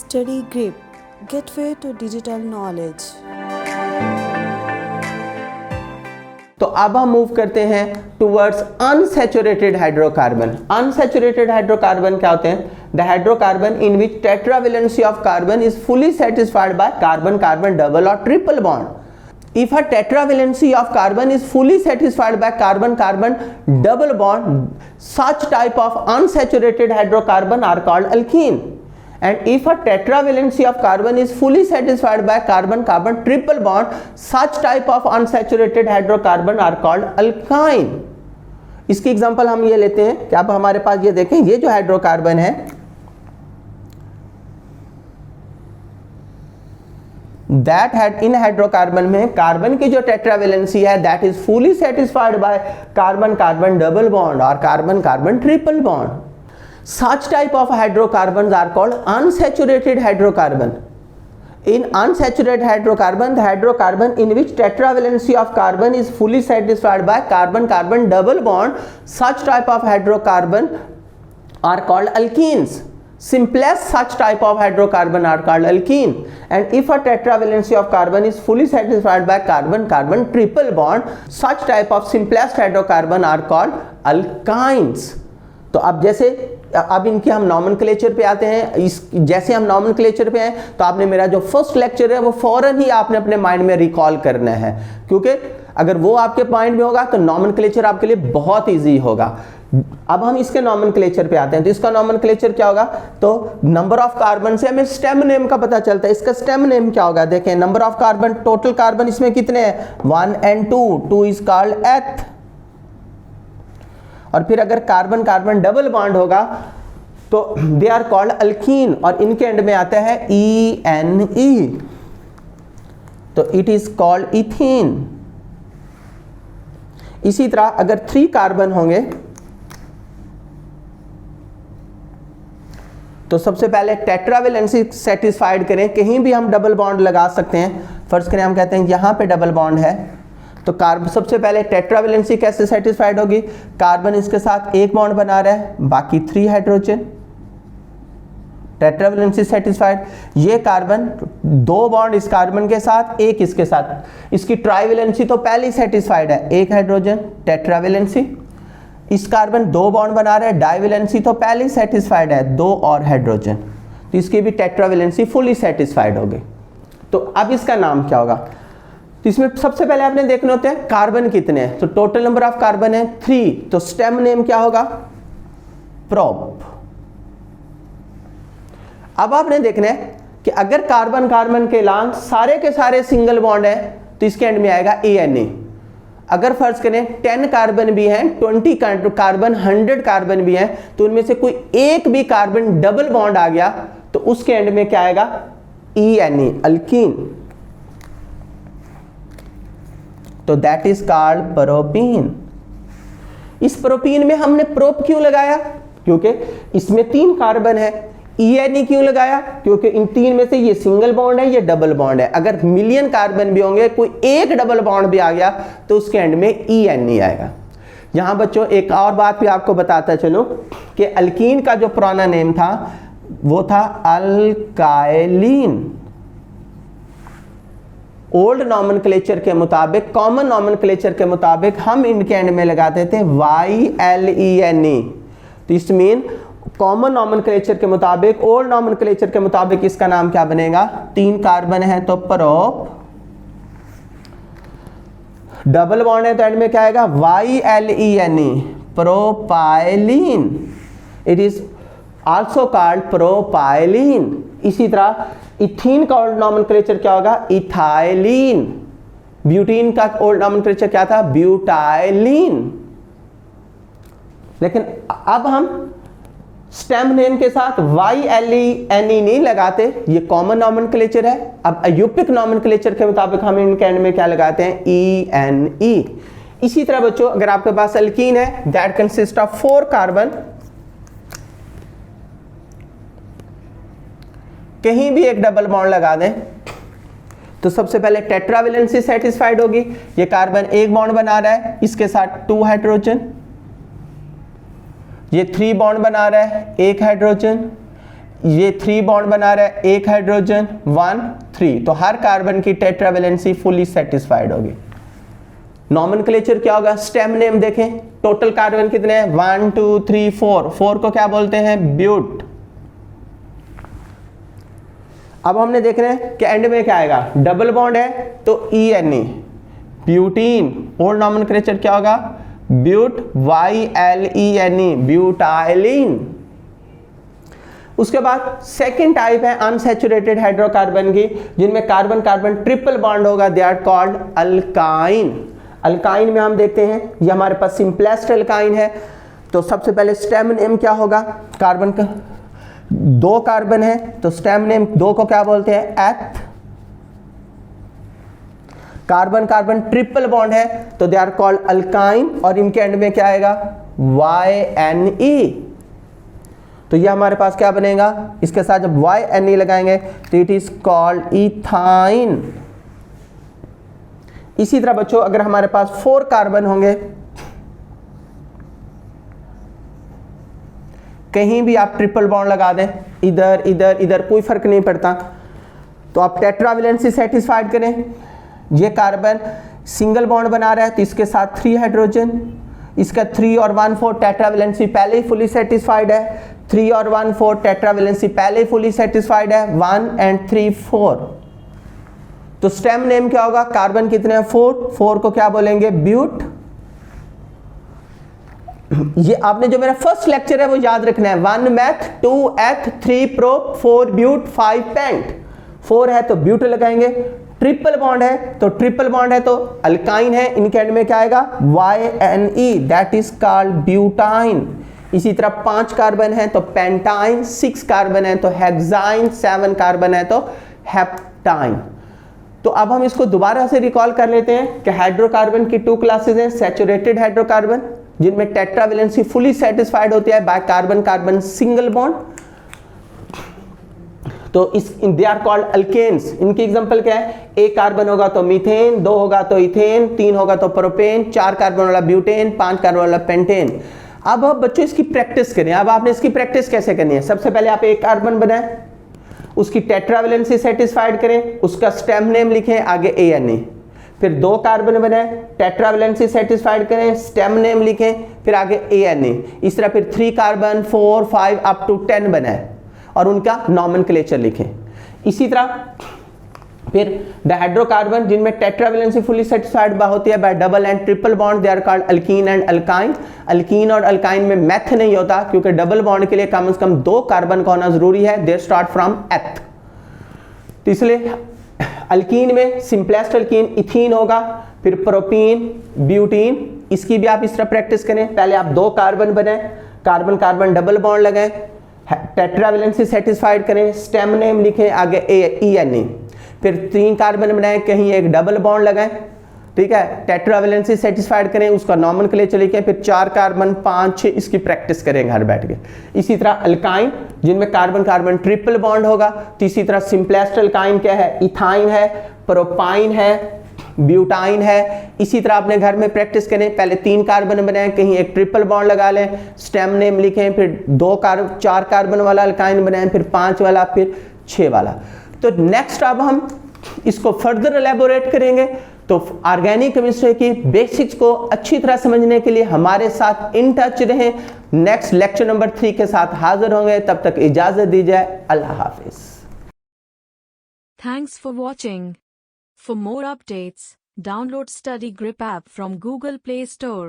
Study Grip. Get fit to digital knowledge. तो अब हम मूव करते हैं towards unsaturated hydrocarbon. Unsaturated hydrocarbon क्या होते हैं? The hydrocarbon in which tetravalency of carbon is fully satisfied by carbon carbon double और triple bond. If a tetravalency of carbon is fully satisfied by carbon-carbon double bond, such type of unsaturated hydrocarbon are called alkene. And if a tetravalency of carbon is fully satisfied by carbon-carbon triple bond, such type of unsaturated hydrocarbon are called alkyne. इसकी example हम ये लेते हैं कि अब हमारे पास ये देखें, ये जो हाइड्रोकार्बन है दैट हैड इन हाइड्रोकार्बन में कार्बन की जो टेट्रावेलेंसी है that is fully satisfied by carbon carbon double bond और carbon carbon triple bond. Such type of hydrocarbons are called unsaturated hydrocarbon. In unsaturated hydrocarbon, the hydrocarbon in which tetravalency of carbon is fully satisfied by carbon-carbon double bond, such type of hydrocarbon are called alkenes. Simplest such type of hydrocarbon are called alkene. And if a tetravalency of carbon is fully satisfied by carbon-carbon triple bond, such type of simplest hydrocarbon are called alkynes. तो अब जैसे अब इनके हम nomenclature पे आते हैं. इस जैसे हम नॉमेनक्लेचर पे हैं तो आपने मेरा जो फर्स्ट लेक्चर है वो फौरन ही आपने अपने माइंड में रिकॉल करना है, क्योंकि अगर वो आपके माइंड में होगा तो नॉमेनक्लेचर आपके लिए बहुत इजी होगा. अब हम इसके नॉमेनक्लेचर पे आते हैं. तो इसका नॉमेनक्लेचर क्या होगा? तो नंबर ऑफ कार्बन से हमें स्टेम नेम का पता चलता है. इसका स्टेम नेम क्या होगा? देखें, number of carbon, total carbon इसमें कितने हैं? 1 and 2. 2 इज कॉल्ड एथ. और फिर अगर कार्बन कार्बन डबल बॉन्ड होगा तो दे आर कॉल्ड अल्कीन और इनके एंड में आता है ENE, तो इट इज कॉल्ड इथीन. इसी तरह अगर 3 कार्बन होंगे तो सबसे पहले टेट्रावेलेंसी सेटिस्फाइड करें. कहीं भी हम डबल बॉन्ड लगा सकते हैं. फर्स्ट करें, हम कहते हैं यहां पे डबल बॉन्ड है तो कार्बन सबसे पहले टेट्रावेलेंसी कैसे सेटिस्फाइड होगी? कार्बन इसके साथ एक बॉन्ड बना रहा है, बाकी 3 हाइड्रोजन. Tetravalency satisfied. ये कार्बन 2 बॉन्ड इस कार्बन के साथ, एक इसके साथ. इसकी ट्राइवेलेंसी तो पहले ही सेटिस्फाइड है, 1 हाइड्रोजन टेट्रावेलेंसी. इस कार्बन 2 बॉन्ड बना रहा है, डाइवेलेंसी तो पहले ही सेटिस्फाइड है, 2 और हाइड्रोजन. तो इसकी भी टेट्रावेलेंसी फुली सेटिस्फाइड हो गई. तो अब इसका नाम क्या होगा? तो इसमें सबसे पहले आपने देखने होते हैं कार्बन कितने हैं. तो टोटल नंबर ऑफ कार्बन है 3. तो स्टेम नेम क्या होगा? प्रोप. अब आपने देखना है कि अगर कार्बन कार्बन के लांग सारे के सारे सिंगल बॉन्ड है तो इसके एंड में आएगा ANA. अगर फर्ज करें 10 कार्बन भी हैं, 20 कार्बन, 100 कार्बन भी हैं, तो उनमें से कोई एक भी कार्बन डबल बॉन्ड आ गया तो उसके एंड में क्या आएगा? ENA, alkyne. तो दैट इज कॉल्ड प्रोपीन. इस प्रोपीन में हमने प्रोप क्यों लगाया? क्योंकि इसमें 3 कार्बन है. ENE क्यों लगाया? क्योंकि इन 3 में से ये सिंगल बॉन्ड है, ये डबल बॉन्ड है. अगर मिलियन कार्बन भी होंगे, कोई एक डबल बॉन्ड भी आ गया तो उसके एंड में ENE आएगा. यहां बच्चों एक और बात भी आपको बताता चलो कि अल्कीन का जो पुराना नेम था वो था अल्काइलिन. ओल्ड नॉमेनक्लेचर के मुताबिक, कॉमन नॉमेनक्लेचर के मुताबिक हम इनके एंड में लगाते थे YLENE. तो इस मीन कॉमन नॉमेनक्लेचर के मुताबिक, ओल्ड नॉमेनक्लेचर के मुताबिक इसका नाम क्या बनेगा? 3 कार्बन है तो प्रोप. डबल बॉन्ड है तो एंड में क्या आएगा? YLENE, propylene. It is also called propylene. इसी तरह इथीन का ओल्ड नॉमेनक्लेचर क्या होगा? इथाइलिन. ब्यूटीन का ओल्ड नॉमेनक्लेचर क्या था? ब्यूटाइलिन. लेकिन अब हम स्टेम नेम के साथ YLENE नहीं लगाते, ये कॉमन नॉमेनक्लेचर है. अब अयूपिक नॉमेनक्लेचर के मुताबिक हम इनके एंड में क्या लगाते हैं? ENE. इसी तरह बच्चों अगर आपके पास अल्कीन है दैट कंसिस्ट ऑफ 4 कार्बन, कहीं भी एक डबल बॉन्ड लगा दें तो सबसे पहले टेट्रावेलेंसी सेटिस्फाइड होगी. ये कार्बन एक बॉन्ड बना रहा है, इसके साथ 2 हाइड्रोजन. ये 3 बॉन्ड बना रहा है, एक हाइड्रोजन. ये 3 बॉन्ड बना रहा है, एक हाइड्रोजन 1 3, तो हर कार्बन की टेट्रावेलेंसी फुली सेटिस्फाइड होगी। नॉमेनक्लेचर क्या होगा, स्टेम नेम देखें, टोटल कार्बन कितने हैं 1 2 3 4, 4 को क्या बोलते हैं ब्यूट। अब हमने देख रहे हैं कि एंड में क्या आएगा, डबल बॉन्ड है तो ENE ब्यूटीन, ओल्ड नॉमेनक्लेचर क्या होगा ब्यूट YLENE ब्यूटाइलिन। उसके बाद सेकेंड टाइप है अनसैचुरेटेड हाइड्रोकार्बन की, जिनमें कार्बन कार्बन ट्रिपल बॉन्ड होगा, they are called alkyne. Alkyne में हम देखते हैं ये हमारे पास सिंपलेस्ट अल्काइन है, तो सबसे पहले स्टेम नेम क्या होगा, कार्बन का 2 कार्बन है तो स्टेम नेम 2 को क्या बोलते हैं एथ। कार्बन कार्बन ट्रिपल बॉन्ड है तो दे आर कॉल्ड अल्काइन, और इनके एंड में क्या आएगा YNE। तो ये हमारे पास क्या बनेगा, इसके साथ जब YNE लगाएंगे तो इट इज कॉल्ड इथाइन। इसी तरह बच्चों अगर हमारे पास 4 कार्बन होंगे, कहीं भी आप ट्रिपल बॉन्ड लगा दें, इधर इधर इधर कोई फर्क नहीं पड़ता, तो आप टेट्रावेलेंसी सेटिस्फाइड करें। ये कार्बन सिंगल बॉन्ड बना रहा है तो इसके साथ 3 हाइड्रोजन, इसका 3 और 1 4 टेट्रावेलेंसी पहले ही फुली सेटिस्फाइड है, 3 और 1 4 टेट्रावेलेंसी पहले ही फुली सेटिस्फाइड है, 1 and 3 4। तो स्टेम नेम क्या होगा, कार्बन कितने हैं 4 को क्या बोलेंगे ब्यूट। ये आपने जो मेरा फर्स्ट लेक्चर है वो याद रखना है, 1 मैथ 2 एथ 3 प्रोप 4 ब्यूट 5 पेंट। 4 है तो ब्यूट लगाएंगे, ट्रिपल बॉन्ड है तो ट्रिपल बॉन्ड है तो अल्काइन है, इनके एंड में क्या आएगा YNE that is called butyne. इसी तरह 5 कार्बन है तो पेंटाइन, 6 कार्बन है तो हेक्साइन, 7 कार्बन है तो हेप्टाइन। तो अब हम इसको दोबारा से रिकॉल कर लेते हैं कि हाइड्रोकार्बन की 2 क्लासेस हैं, सैचुरेटेड हाइड्रोकार्बन जिनमें टेट्रावेलेंसी फुली सेटिस्फाइड होती है bye carbon carbon single bond, तो इस दे आर कॉल्ड अल्केन्स। इनकी एग्जांपल क्या है, 1 कार्बन होगा तो मीथेन, 2 होगा तो इथेन, 3 होगा तो प्रोपेन, 4 कार्बन वाला ब्यूटेन, 5 कार्बन वाला पेंटेन। अब बच्चों इसकी प्रैक्टिस करें। अब आपने इसकी प्रैक्टिस कैसे करनी है, सबसे पहले आप 1 कार्बन बनाएं, उसकी टेट्रावेलेंसी सेटिस्फाइड करें, उसका स्टेम नेम लिखें, आगे ANE। फिर 2 कार्बन बनाएं, टेट्रावेलेंसी सेटिस्फाइड करें, स्टेम नेम लिखें, फिर आगे ANE। इस तरह फिर 3 कार्बन 4 5 अप टू 10 बनाएं और उनका नॉमेनक्लेचर लिखें। इसी तरह फिर डायहाइड्रोकार्बन जिनमें टेट्रावेलेंसी फुली सेटिस्फाइड होती है by double and triple bond, they are called alkene and alkyne. Alkene और अल्काइन में मैथ नहीं होता क्योंकि डबल बॉन्ड के लिए कम से कम 2 कार्बन का होना जरूरी है, दे स्टार्ट फ्रॉम एथ। तो इसलिए अल्कीन में सिंपलेस्ट अल्कीन इथीन होगा, फिर प्रोपीन ब्यूटीन। इसकी भी आप इस तरह प्रैक्टिस करें, पहले आप 2 कार्बन बनाएं, कार्बन कार्बन डबल बॉन्ड लगाएं, टेट्रावेलेंसी सेटिस्फाइड करें, स्टेम नेम लिखें, आगे ENE। फिर 3 कार्बन बनाएं, कहीं एक डबल बॉन्ड लगाएं, ठीक है, टेट्रावेलेंसी सेटिस्फाइड करें, उसका नॉमेनक्लेचर लिखें, फिर 4 कार्बन 5 6 इसकी प्रैक्टिस करें घर बैठ के। इसी तरह अल्काइन जिनमें कार्बन कार्बन ट्रिपल बॉन्ड होगा, तो इसी तरह सिंपलेस्ट अल्काइन क्या है, इथाइन है, प्रोपाइन है, ब्यूटाइन है। इसी तरह अपने घर में प्रैक्टिस करें, पहले 3 कार्बन बनाएं, कहीं एक ट्रिपल बॉन्ड लगा लें, स्टेम नेम लिखें, फिर 4 कार्बन वाला अल्काइन बनाएं, फिर 5 वाला, फिर 6 वाला। तो नेक्स्ट अब हम इसको फर्दर एलेबोरेट करेंगे। तो ऑर्गेनिक केमिस्ट्री की बेसिक्स को अच्छी तरह समझने के लिए हमारे साथ इन टच रहें। नेक्स्ट लेक्चर नंबर 3 के साथ हाजिर होंगे, तब तक इजाजत दीजिए, अल्लाह हाफिज। Thanks for watching. For more updates, download Study Grip app from Google Play Store.